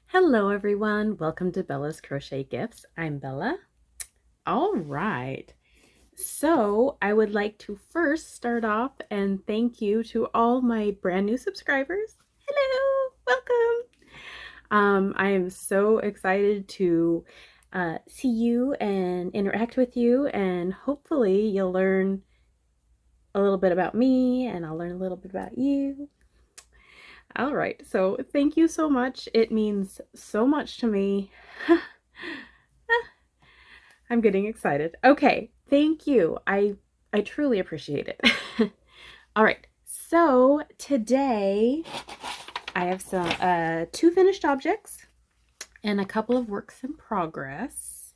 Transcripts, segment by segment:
Hello everyone, welcome to Bella's Crochet Gifts. I'm Bella. All right, so I would like to first start off and thank you to all my brand new subscribers. Hello, welcome. I am so excited to see you and interact with you, and hopefully you'll learn a little bit about me and I'll learn a little bit about you. All right, so thank you so much. It means so much to me. I'm getting excited. Okay, thank you. I truly appreciate it. All right, so today I have some two finished objects and a couple of works in progress.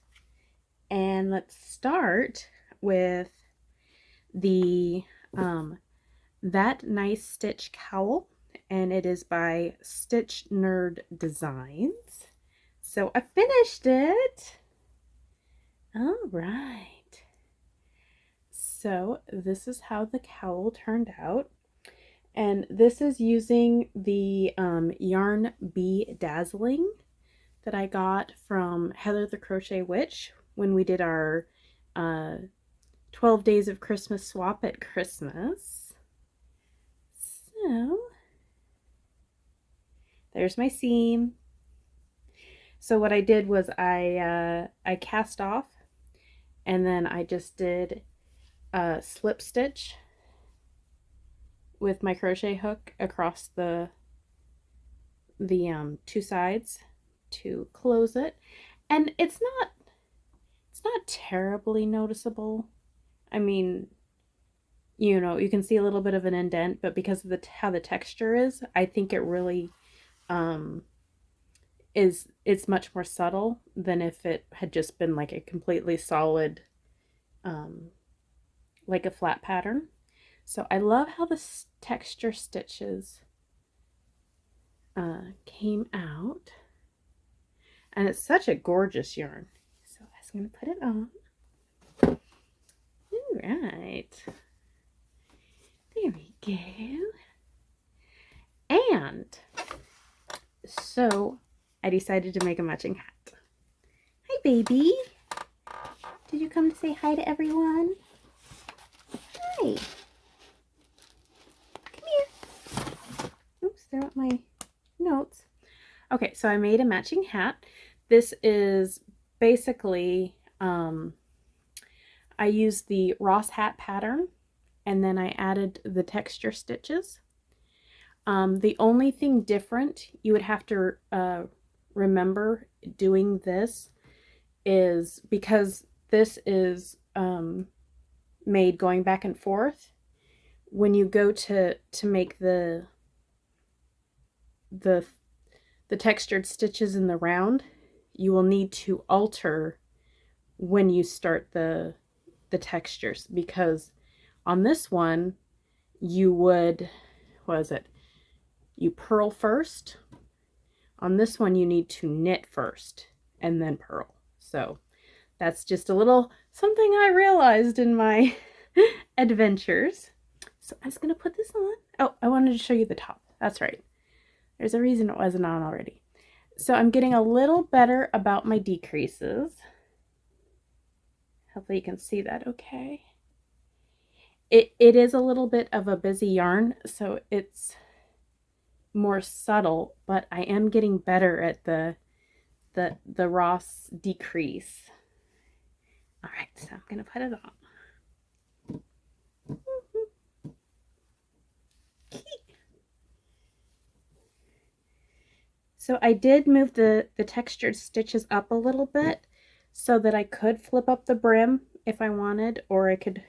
And let's start with the That Nice Stitch Cowl, and it is by Stitchnerd Designs. So I finished it. All right. So this is how the cowl turned out. And this is using the Yarn Bee Dazzling that I got from Heather the Crochet Witch when we did our 12 Days of Christmas swap at Christmas. So there's my seam. So what I did was I cast off, and then I just did a slip stitch with my crochet hook across the two sides to close it. And it's not terribly noticeable. I mean, you know, you can see a little bit of an indent, but because of how the texture is, I think it really it's much more subtle than if it had just been like a completely solid like a flat pattern. So I love how the texture stitches came out, and it's such a gorgeous yarn. So I was going to put it on. All right, there we go. And so I decided to make a matching hat. Hi, baby. Did you come to say hi to everyone? Hi. Come here. Oops, there went my notes. Okay, so I made a matching hat. This is basically, I used the Ross hat pattern, and then I added the texture stitches. The only thing different you would have to remember doing this is because this is made going back and forth. When you go to make the textured stitches in the round, you will need to alter when you start the textures, because on this one you would, what is it? You purl first. On this one, you need to knit first and then purl. So that's just a little something I realized in my adventures. So I was going to put this on. Oh, I wanted to show you the top. That's right. There's a reason it wasn't on already. So I'm getting a little better about my decreases. Hopefully you can see that okay. It is a little bit of a busy yarn, so it's more subtle, but I am getting better at the Ross decrease. All right, so I'm gonna put it on. So I did move the textured stitches up a little bit so that I could flip up the brim if I wanted, or I could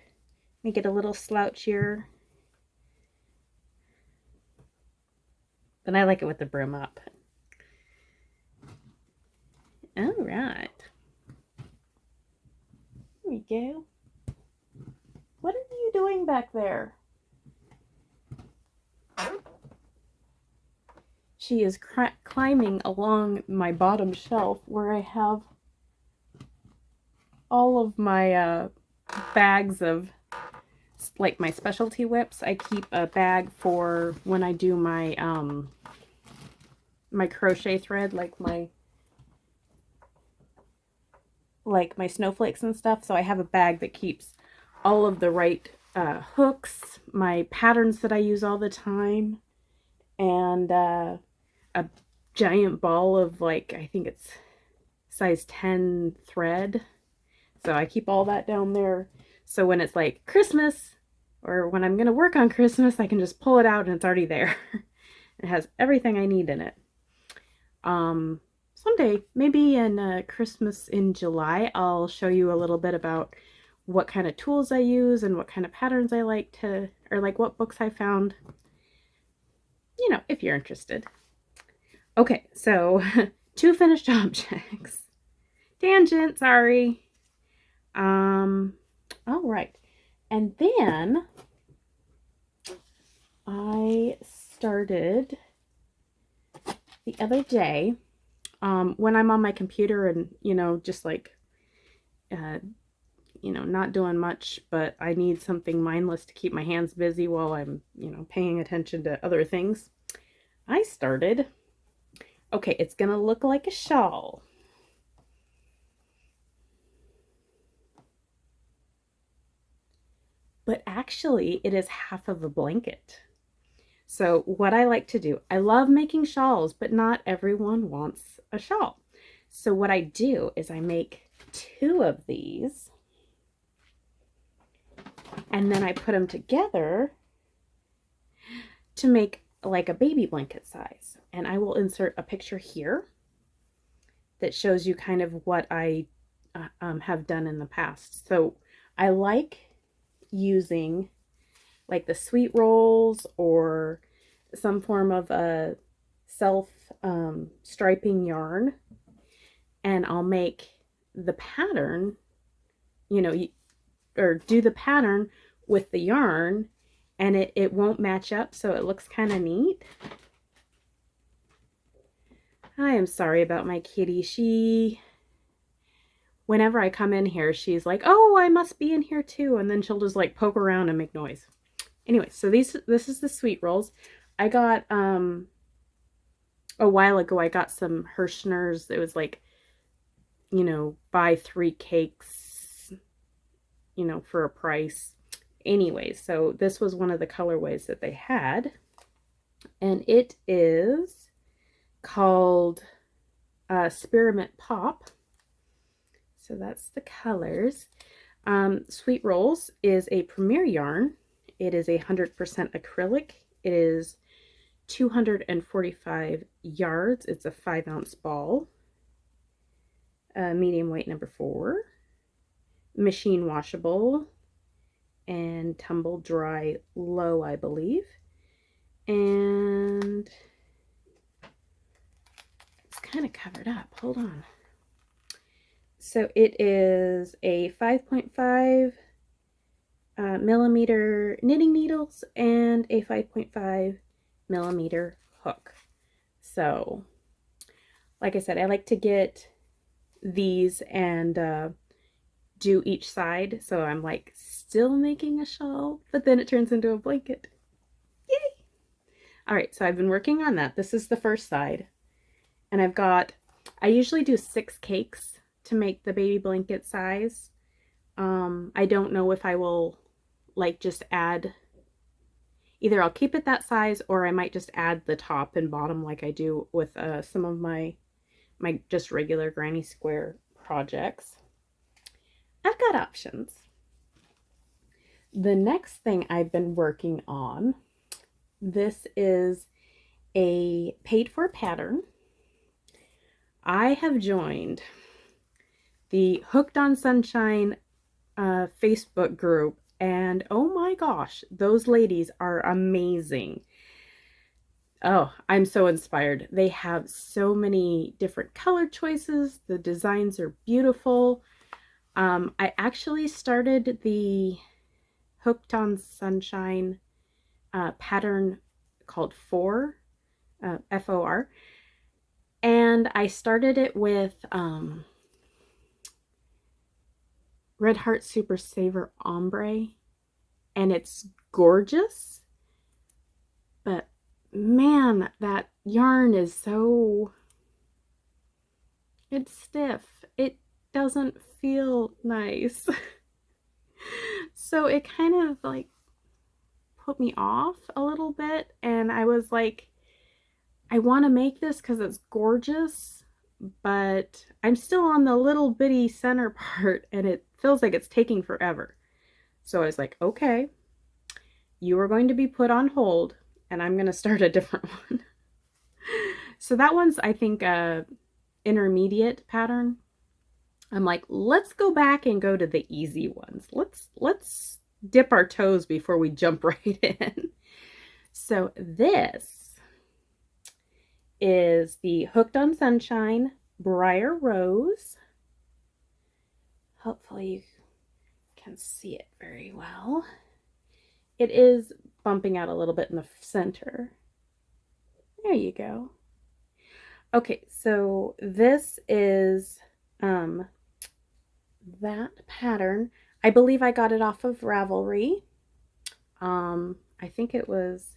make it a little slouchier. But I like it with the brim up. All right. There we go. What are you doing back there? She is climbing along my bottom shelf where I have all of my bags of, like, my specialty whips. I keep a bag for when I do my my crochet thread, like my snowflakes and stuff. So I have a bag that keeps all of the right hooks, my patterns that I use all the time, and a giant ball of, like, I think it's size 10 thread. So I keep all that down there. So when it's like Christmas, or when I'm going to work on Christmas, I can just pull it out and it's already there. It has everything I need in it. Someday, maybe in Christmas in July, I'll show you a little bit about what kind of tools I use and what kind of patterns I like to, or like what books I found, you know, if you're interested. Okay, so 2 finished objects. Tangent, sorry. All right. And then I started the other day, when I'm on my computer and, you know, just like, you know, not doing much, but I need something mindless to keep my hands busy while I'm, you know, paying attention to other things. I started, okay, it's going to look like a shawl. But actually it is half of a blanket. So what I like to do, I love making shawls, but not everyone wants a shawl. So what I do is I make 2 of these, and then I put them together to make like a baby blanket size. And I will insert a picture here that shows you kind of what I have done in the past. So I like using like the sweet rolls or some form of a self striping yarn, and I'll make the pattern, you know, or do the pattern with the yarn, and it won't match up, so it looks kind of neat. I am sorry about my kitty. Whenever I come in here, she's like, oh, I must be in here too, and then she'll just like poke around and make noise. Anyway, so this is the sweet rolls. I got, a while ago, I got some Hirschner's. It was like, you know, buy 3 cakes, you know, for a price. Anyway, so this was one of the colorways that they had. And it is called Spearmint Pop. So that's the colors. Sweet Rolls is a premier yarn. It is 100% acrylic. It is 245 yards. It's a 5-ounce ball. Medium weight number 4. Machine washable and tumble dry low, I believe. And it's kind of covered up. Hold on. So it is a 5.5 millimeter knitting needles and a 5.5 millimeter hook. So, like I said, I like to get these and do each side. So I'm like still making a shawl, but then it turns into a blanket. Yay! All right, so I've been working on that. This is the first side. And I usually do 6 cakes to make the baby blanket size. I don't know if I will like just add, either I'll keep it that size or I might just add the top and bottom like I do with some of my just regular granny square projects. I've got options. The next thing I've been working on, this is a paid for pattern. I have joined the Hooked on Sunshine Facebook group, and oh my gosh, those ladies are amazing. Oh, I'm so inspired. They have so many different color choices. The designs are beautiful. I actually started the Hooked on Sunshine pattern called FOR, F-O-R, and I started it with Red Heart Super Saver Ombre, and it's gorgeous, but man, that yarn is so, it's stiff. It doesn't feel nice. So it kind of like put me off a little bit, and I was like, I want to make this because it's gorgeous, but I'm still on the little bitty center part and it feels like it's taking forever. So I was like, okay, you are going to be put on hold and I'm going to start a different one. So that one's, I think, a intermediate pattern. I'm like, let's go back and go to the easy ones. Let's dip our toes before we jump right in. So this is the Hooked on Sunshine Briar Rose. Hopefully you can see it very well. It is bumping out a little bit in the center. There you go. Okay, so this is that pattern. I believe I got it off of Ravelry. I think it was,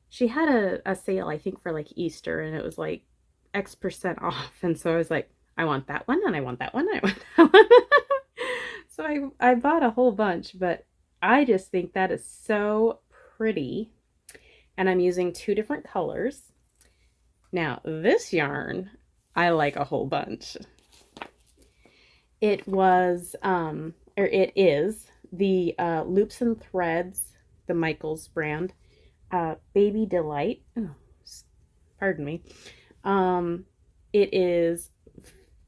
she had a sale, I think, for like Easter, and it was like X% off. And so I was like, I want that one, and I want that one, and I want that one. So I bought a whole bunch, but I just think that is so pretty. And I'm using 2 different colors. Now, this yarn, I like a whole bunch. It was, or it is, the Loops and Threads, the Michaels brand, Baby Delight. Oh, pardon me. It is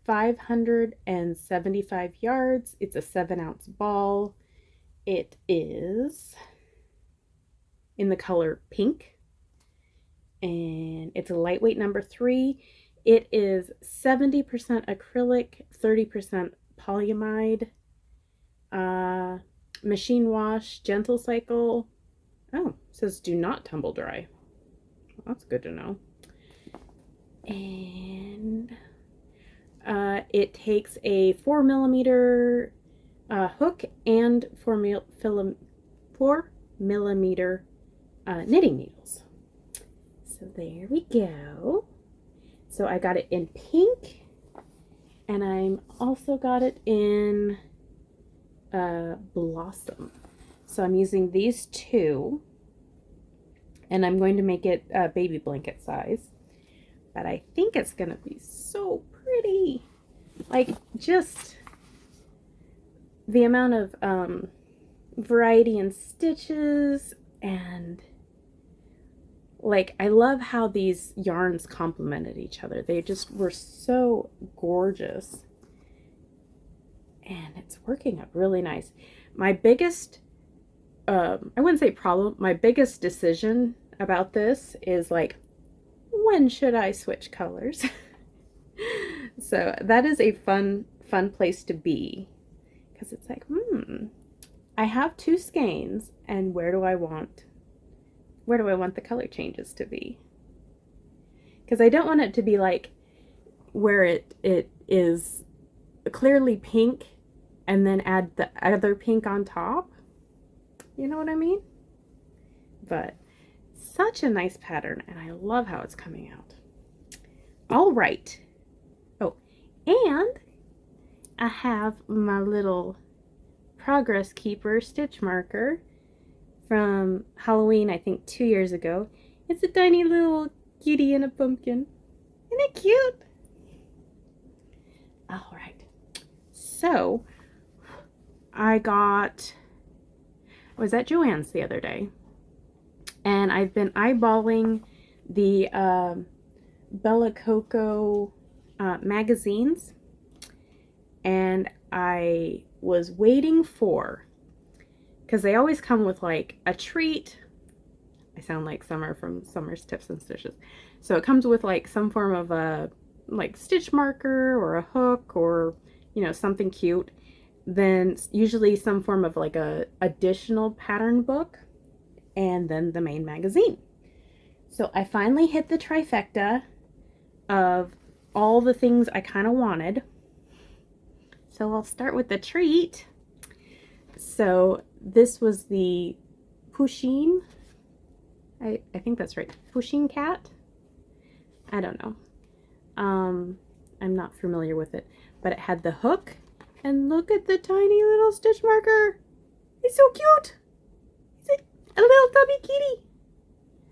575 yards. It's a 7-ounce ball. It is in the color pink. And it's a lightweight number 3. It is 70% acrylic, 30% polyamide, machine wash, gentle cycle. Oh, it says do not tumble dry. Well, that's good to know. And it takes a 4mm hook and 4mm knitting needles. So there we go. So I got it in pink, and I'm also got it in Blossom. So I'm using these 2, and I'm going to make it baby blanket size. But I think it's going to be so pretty. Like, just the amount of variety in stitches, and like, I love how these yarns complemented each other. They just were so gorgeous. And it's working up really nice. My biggest, I wouldn't say problem, my biggest decision about this is like, when should I switch colors? So that is a fun place to be. Because it's like, I have 2 skeins, and where do I want the color changes to be? Because I don't want it to be like where it is clearly pink and then add the other pink on top. You know what I mean? But such a nice pattern, and I love how it's coming out. All right. Oh, and I have my little Progress Keeper stitch marker from Halloween, I think 2 years ago. It's a tiny little kitty and a pumpkin. Isn't it cute? All right. So I was at Joann's the other day, and I've been eyeballing the Bella Coco magazines, and I was waiting for, because they always come with like a treat. I sound like Summer from Summer's Tips and Stitches. So it comes with like some form of a like stitch marker or a hook, or something cute. Then usually some form of like a additional pattern book, and then the main magazine. So I finally hit the trifecta of all the things I kind of wanted. So I'll start with the treat. So this was the Pusheen, I think that's right, Pusheen cat. I don't know. I'm not familiar with it, but it had the hook, and look at the tiny little stitch marker. It's so cute. It's a little tubby kitty.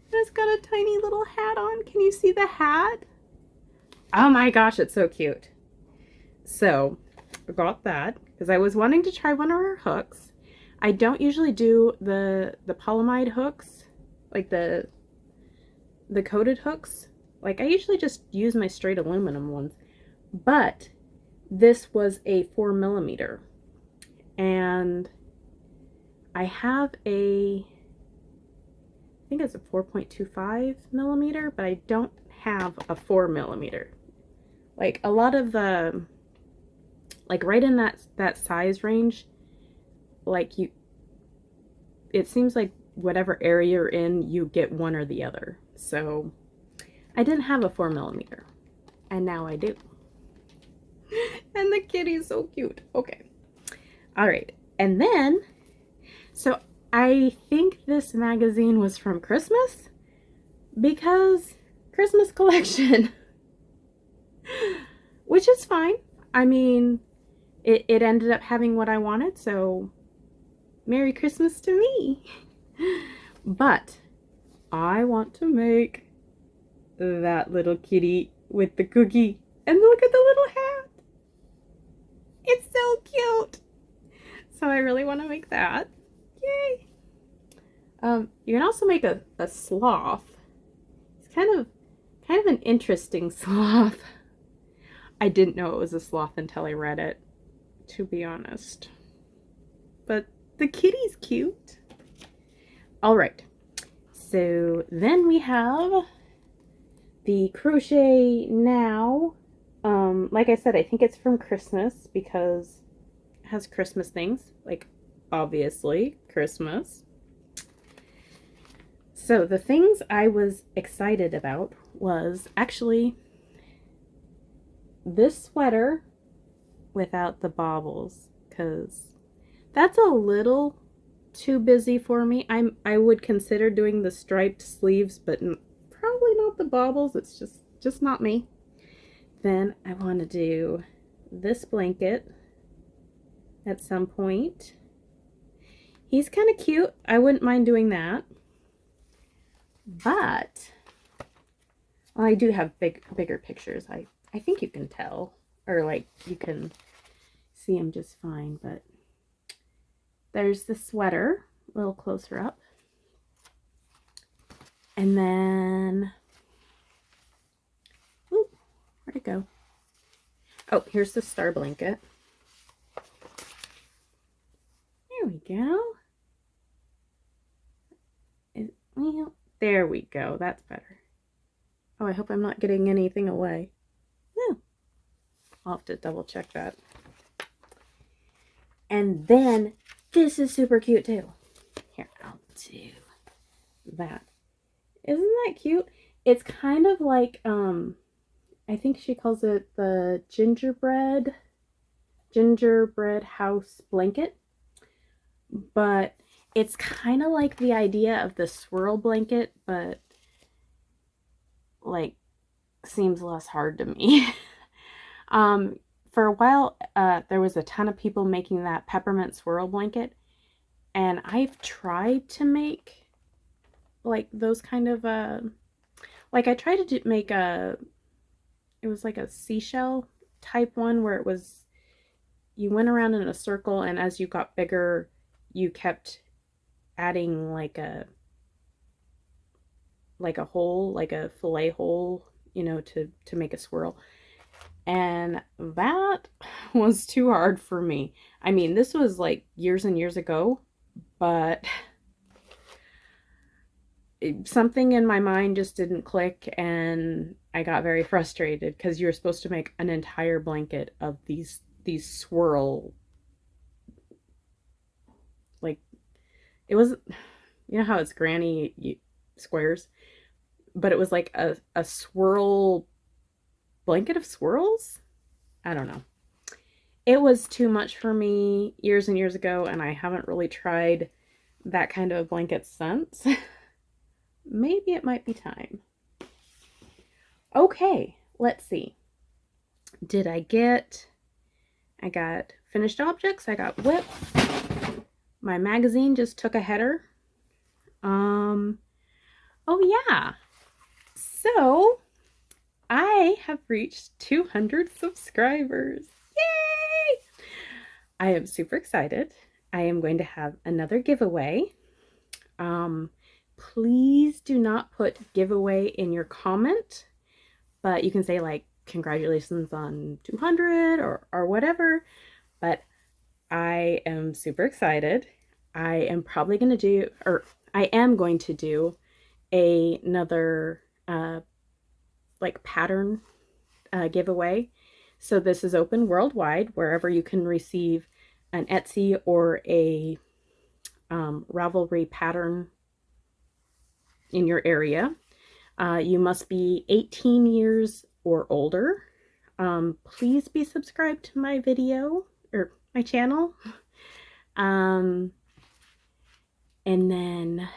And it's got a tiny little hat on. Can you see the hat? Oh my gosh, it's so cute. So I got that because I was wanting to try one of her hooks. I don't usually do the polyamide hooks, like the coated hooks. Like I usually just use my straight aluminum ones, but this was a 4mm, and I have I think it's a 4.25mm, but I don't have a 4mm. Like a lot of the, like right in that size range, like it seems like whatever area you're in, you get one or the other. So I didn't have a 4mm, and now I do. And the kitty's so cute. Okay. All right. And then, so I think this magazine was from Christmas, because Christmas collection, which is fine. I mean, it ended up having what I wanted, so Merry Christmas to me. But I want to make that little kitty with the cookie. And look at the little hat. It's so cute. So I really want to make that. Yay. You can also make a sloth. It's kind of an interesting sloth. I didn't know it was a sloth until I read it, to be honest. But the kitty's cute. All right. So then we have the Crochet Now. Like I said, I think it's from Christmas because it has Christmas things. Like, obviously, Christmas. So the things I was excited about was actually this sweater without the baubles, because that's a little too busy for me. I would consider doing the striped sleeves, but probably not the baubles. It's just not me. Then I want to do this blanket at some point. He's kind of cute. I wouldn't mind doing that. But well, I do have bigger pictures. I think you can tell, or like you can see them just fine. But there's the sweater, a little closer up. And then, ooh, where'd it go? Oh, here's the star blanket. There we go. Well, there we go. That's better. Oh, I hope I'm not getting anything away. No. I'll have to double check that. And then this is super cute too. Here, I'll do that. Isn't that cute? It's kind of like, I think she calls it the gingerbread house blanket. But it's kind of like the idea of the swirl blanket, but like seems less hard to me. For a while, there was a ton of people making that peppermint swirl blanket, and I've tried to make like those kind of like I tried to make it was like a seashell type one where it was, you went around in a circle, and as you got bigger you kept adding like a hole, like a fillet hole, you know, to make a swirl. And that was too hard for me. I mean, this was like years and years ago, but something in my mind just didn't click, and I got very frustrated because you were supposed to make an entire blanket of these swirl, like, it was, you know how it's granny squares, but it was like a swirl blanket of swirls. I don't know. It was too much for me years and years ago, and I haven't really tried that kind of a blanket since. Maybe it might be time. Okay, let's see. I got finished objects, I got whip. My magazine just took a header. Oh yeah. So I have reached 200 subscribers. Yay! I am super excited. I am going to have another giveaway. Please do not put giveaway in your comment, but you can say like congratulations on 200 or whatever. But I am super excited. I am probably going to do, or I am going to do another like pattern giveaway. So this is open worldwide, wherever you can receive an Etsy or a Ravelry pattern in your area. You must be 18 years or older. Please be subscribed to my video or my channel. And then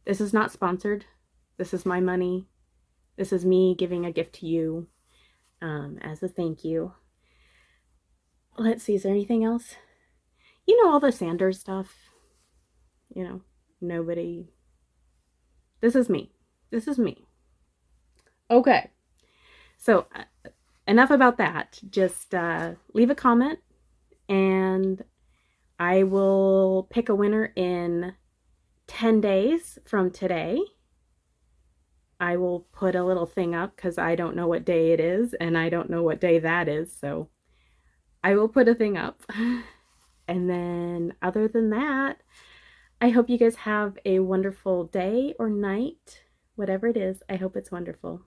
this is not sponsored. This is my money. This is me giving a gift to you as a thank you. Let's see, is there anything else? You know, all the Sanders stuff. You know, nobody. This is me. This is me. Okay. So enough about that. Just leave a comment and I will pick a winner in 10 days from today. I will put a little thing up because I don't know what day it is and I don't know what day that is. So I will put a thing up. And then other than that, I hope you guys have a wonderful day or night, whatever it is. I hope it's wonderful.